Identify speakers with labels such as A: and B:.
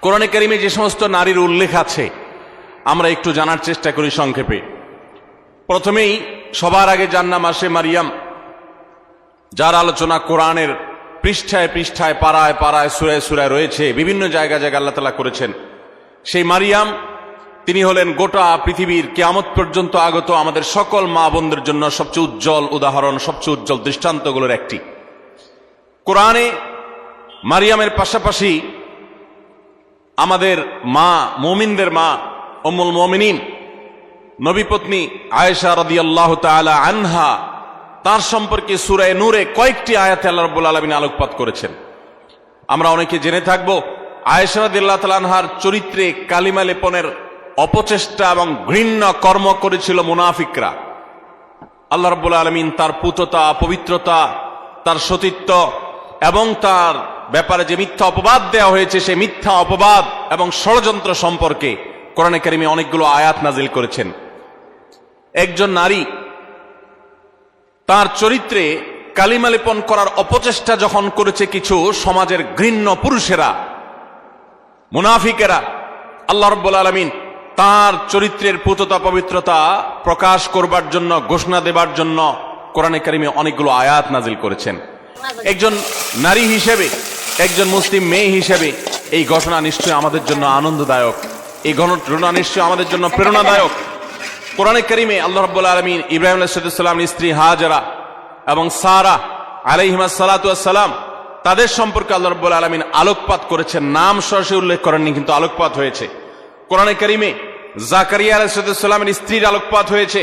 A: কোরআনে কারিমে যে সমস্ত নারীর উল্লেখ আছে আমরা একটু জানার চেষ্টা করি সংক্ষেপে। প্রথমেই সবার আগে যার নাম আসে মারিয়াম, যার আলোচনা কোরআনের পৃষ্ঠায় পৃষ্ঠায় পাড়ায় পাড়ায় সূরায় সূরায় রয়েছে, বিভিন্ন জায়গায় জায়গায় আল্লাহ তাআলা করেছেন। সেই মারিয়াম তিনি হলেন গোটা পৃথিবীর কিয়ামত পর্যন্ত আগত আমাদের সকল মা বোনদের জন্য সবচেয়ে উজ্জ্বল উদাহরণ, সবচেয়ে উজ্জ্বল দৃষ্টান্তগুলোর একটি। কোরআনে মারিয়ামের পাশাপাশি আমাদের মা, মুমিনদের মা উম্মুল মুমিনিন নবীপত্নী আয়েশা রাদিয়াল্লাহু তাআলা আনহা, তার সম্পর্কে সূরা নূরে কয়েকটি আয়াতে আল্লাহ রাব্বুল আলামিন আলোকপাত করেছেন। আমরা অনেকে জেনে থাকব আয়েশা রাদিয়াল্লাহু তাআলা আনহার চরিত্রে কালিমা লেপনের অপচেষ্টা এবং ঘৃণ্য কর্ম করেছিল মুনাফিকরা। আল্লাহ রাব্বুল আলামিন তার পুততা, পবিত্রতা, তার সতীত্ব এবং তার ব্যাপারে যে মিথ্যা অপবাদ দেওয়া হয়েছে সেই মিথ্যা অপবাদ এবং ষড়যন্ত্র সম্পর্কে কোরআনে কারিমে অনেকগুলো আয়াত নাজিল করেছেন। একজন নারী তার চরিত্রে কালিমা লেপন করার অপচেষ্টা যখন করেছে কিছু সমাজের ঘৃণ্য পুরুষেরা, মুনাফিকেরা, আল্লাহ রাব্বুল আলামিন তার চরিত্রের পুততা পবিত্রতা প্রকাশ করবার জন্য, ঘোষণা দেবার জন্য কোরআনে কারিমে অনেকগুলো আয়াত নাজিল করেছেন। একজন নারী হিসেবে, একজন মুসলিম মেয়ে হিসেবে এই ঘটনা নিশ্চয়ই আমাদের জন্য আনন্দদায়ক, এই ঘটনা নিশ্চয়ই আমাদের জন্য প্রেরণাদায়ক। কোরআনে কারিমে আল্লাহ রাব্বুল আলামিন ইব্রাহিম আলাইহিস সালামের স্ত্রী হাজেরা এবং সারা আলাইহিমা সালাতু ওয়াস সালাম তাদের সম্পর্কে আল্লাহ রাব্বুল আলামিন আলোকপাত করেছেন। নাম সরাসরি উল্লেখ করেননি, কিন্তু আলোকপাত হয়েছে। কোরআনে কারিমে জাকারিয়া আলাইহিস সালামের স্ত্রীর আলোকপাত হয়েছে।